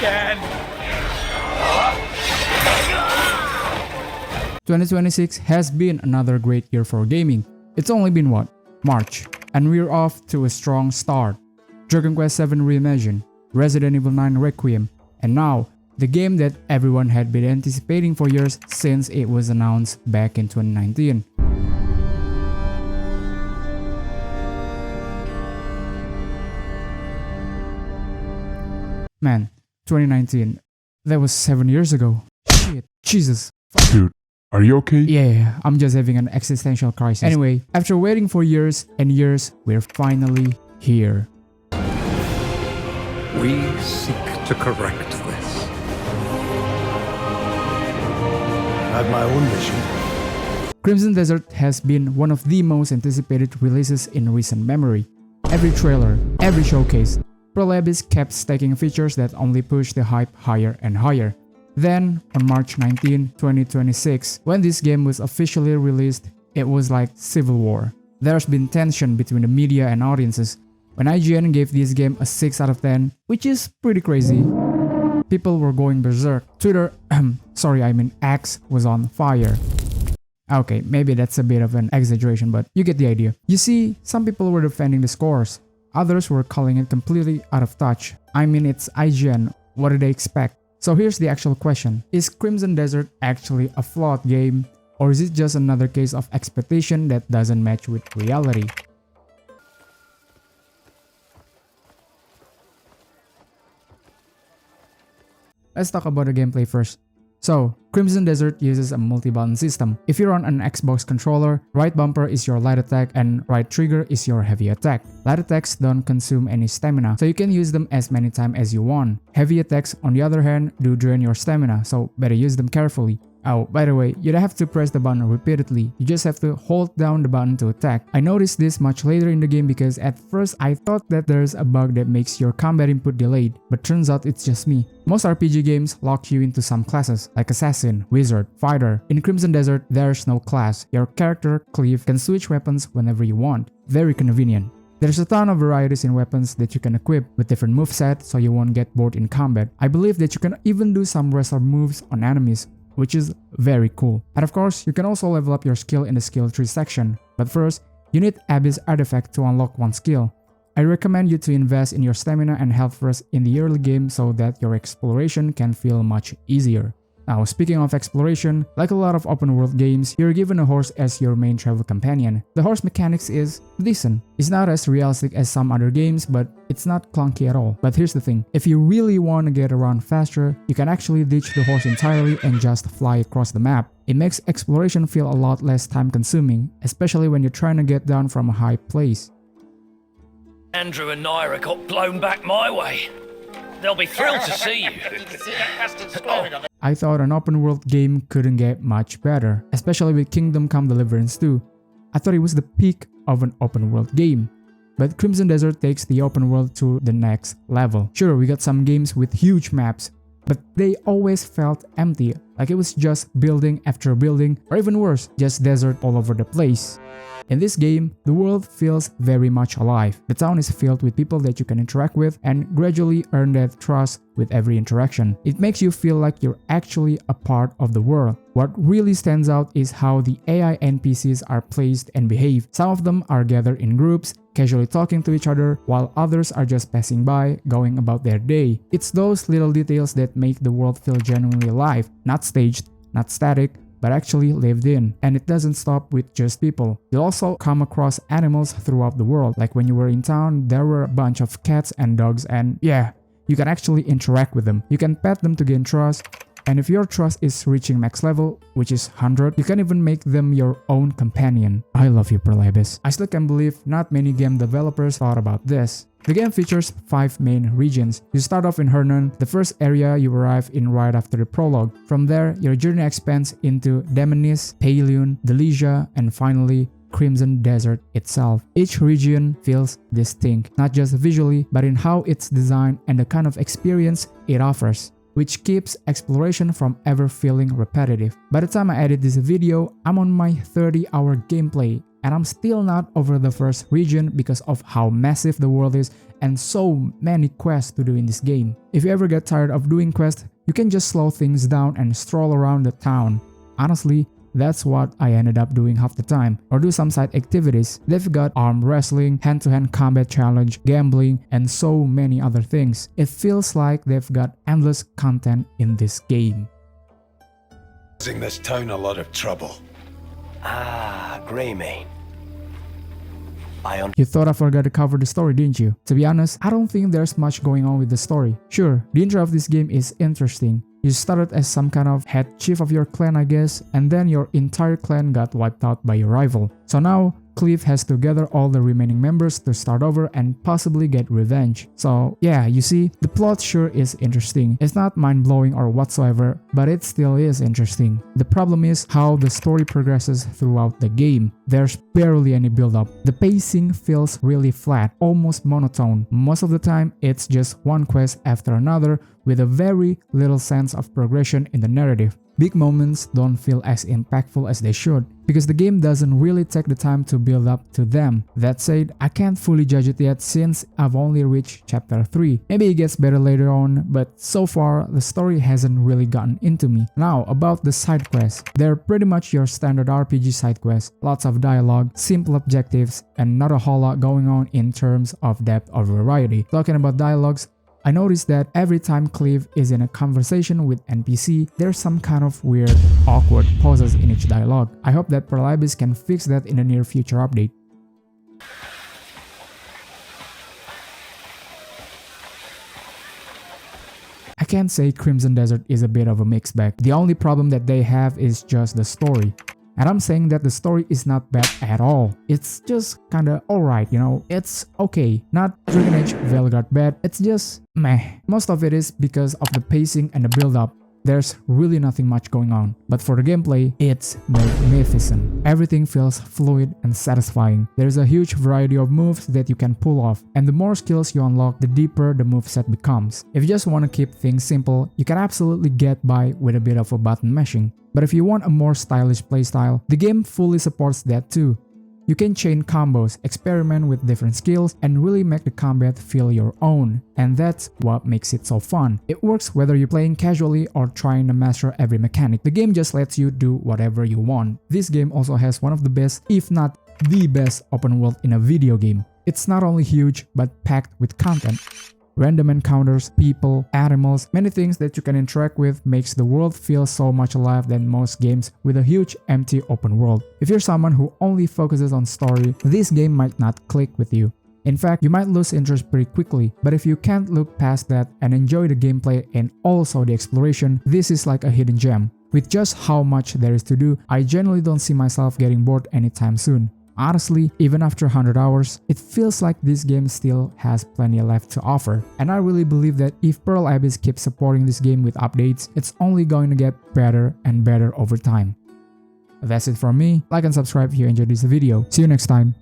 again! 2026 has been another great year for gaming. It's only been what? March. And we're off to a strong start. Dragon Quest VII Reimagined, Resident Evil 9 Requiem, and now, the game that everyone had been anticipating for years since it was announced back in 2019. Man, 2019, that was 7 years ago. Shit, Jesus. Dude, are you okay? Yeah, I'm just having an existential crisis. Anyway, after waiting for years and years, we're finally here. We seek to correct this. I have my own mission. Crimson Desert has been one of the most anticipated releases in recent memory. Every trailer, every showcase, Prolabis kept stacking features that only pushed the hype higher and higher. Then, on March 19, 2026, when this game was officially released, it was like civil war. There's been tension between the media and audiences. When IGN gave this game a 6 out of 10, which is pretty crazy, people were going berserk. Twitter, X was on fire. Okay, maybe that's a bit of an exaggeration, but you get the idea. You see, some people were defending the scores. Others were calling it completely out of touch. I mean, it's IGN, what did they expect? So here's the actual question. Is Crimson Desert actually a flawed game? Or is it just another case of expectation that doesn't match with reality? Let's talk about the gameplay first. So, Crimson Desert uses a multi-button system. If you're on an Xbox controller, right bumper is your light attack and right trigger is your heavy attack. Light attacks don't consume any stamina, so you can use them as many times as you want. Heavy attacks, on the other hand, do drain your stamina, so better use them carefully. Oh, by the way, you don't have to press the button repeatedly, you just have to hold down the button to attack. I noticed this much later in the game because at first I thought that there's a bug that makes your combat input delayed, but turns out it's just me. Most RPG games lock you into some classes, like Assassin, Wizard, Fighter. In Crimson Desert, there's no class. Your character, Cleve, can switch weapons whenever you want. Very convenient. There's a ton of varieties in weapons that you can equip with different movesets so you won't get bored in combat. I believe that you can even do some wrestler moves on enemies, which is very cool. And of course, you can also level up your skill in the skill tree section. But first, you need Abyss Artifact to unlock one skill. I recommend you to invest in your stamina and health first in the early game so that your exploration can feel much easier. Now, speaking of exploration, like a lot of open world games, you're given a horse as your main travel companion. The horse mechanics is decent. It's not as realistic as some other games, but it's not clunky at all. But here's the thing, if you really want to get around faster, you can actually ditch the horse entirely and just fly across the map. It makes exploration feel a lot less time consuming, especially when you're trying to get down from a high place. Andrew and Naira got blown back my way. They'll be thrilled to see you. I thought an open world game couldn't get much better, especially with Kingdom Come Deliverance 2. I thought it was the peak of an open world game. But Crimson Desert takes the open world to the next level. Sure, we got some games with huge maps, but they always felt empty, like it was just building after building, or even worse, just desert all over the place. In this game, the world feels very much alive. The town is filled with people that you can interact with and gradually earn that trust with every interaction. It makes you feel like you're actually a part of the world. What really stands out is how the AI NPCs are placed and behave. Some of them are gathered in groups, casually talking to each other, while others are just passing by, going about their day. It's those little details that make the world feel genuinely alive, not staged, not static, but actually lived in. And it doesn't stop with just people. You'll also come across animals throughout the world. Like when you were in town, there were a bunch of cats and dogs, and yeah, you can actually interact with them. You can pet them to gain trust, and if your trust is reaching max level, which is 100, you can even make them your own companion. I love you, Prolabis. I still can't believe not many game developers thought about this. The game features 5 main regions. You start off in Hernon, the first area you arrive in right after the prologue. From there, your journey expands into Demonis, Paleon, Delesia, and finally, Crimson Desert itself. Each region feels distinct, not just visually, but in how it's designed and the kind of experience it offers, which keeps exploration from ever feeling repetitive. By the time I edit this video, I'm on my 30-hour gameplay. and I'm still not over the first region because of how massive the world is and so many quests to do in this game. If you ever get tired of doing quests, you can just slow things down and stroll around the town. Honestly, that's what I ended up doing half the time, or do some side activities. They've got arm wrestling, hand-to-hand combat challenge, gambling, and so many other things. It feels like they've got endless content in this game. Causing this town a lot of trouble. Ah, Greymane. You thought I forgot to cover the story, didn't you? To be honest, I don't think there's much going on with the story. Sure, the intro of this game is interesting. You started as some kind of head chief of your clan, I guess, and then your entire clan got wiped out by your rival. So now, Cliff has to gather all the remaining members to start over and possibly get revenge. So yeah, you see, the plot sure is interesting. It's not mind-blowing or whatsoever, but it still is interesting. The problem is how the story progresses throughout the game. There's barely any build-up. The pacing feels really flat, almost monotone. Most of the time, it's just one quest after another with a very little sense of progression in the narrative. Big moments don't feel as impactful as they should, because the game doesn't really take the time to build up to them. That said, I can't fully judge it yet since I've only reached chapter 3. Maybe it gets better later on, but so far the story hasn't really gotten into me. Now about the side quests. They're pretty much your standard RPG side quests. Lots of dialogue, simple objectives, and not a whole lot going on in terms of depth or variety. Talking about dialogues, I noticed that every time Clive is in a conversation with NPC, there's some kind of weird, awkward pauses in each dialogue. I hope that Pearl Abyss can fix that in a near future update. I can't say Crimson Desert is a bit of a mixed bag. The only problem that they have is just the story. And I'm saying that the story is not bad at all. It's just kinda alright, you know. It's okay. Not Dragon Age Veilguard bad, it's just meh. Most of it is because of the pacing and the build-up. There's really nothing much going on. But for the gameplay, it's magnificent. Everything feels fluid and satisfying. There's a huge variety of moves that you can pull off, and the more skills you unlock, the deeper the moveset becomes. If you just want to keep things simple, you can absolutely get by with a bit of a button mashing. But if you want a more stylish playstyle, the game fully supports that too. You can chain combos, experiment with different skills, and really make the combat feel your own. And that's what makes it so fun. It works whether you're playing casually or trying to master every mechanic. The game just lets you do whatever you want. This game also has one of the best, if not the best, open world in a video game. It's not only huge, but packed with content. Random encounters, people, animals, many things that you can interact with makes the world feel so much alive than most games with a huge empty open world. If you're someone who only focuses on story, this game might not click with you. In fact, you might lose interest pretty quickly, but if you can't look past that and enjoy the gameplay and also the exploration, this is like a hidden gem. With just how much there is to do, I generally don't see myself getting bored anytime soon. Honestly, even after 100 hours, it feels like this game still has plenty left to offer. And I really believe that if Pearl Abyss keeps supporting this game with updates, it's only going to get better and better over time. That's it from me. Like and subscribe if you enjoyed this video. See you next time.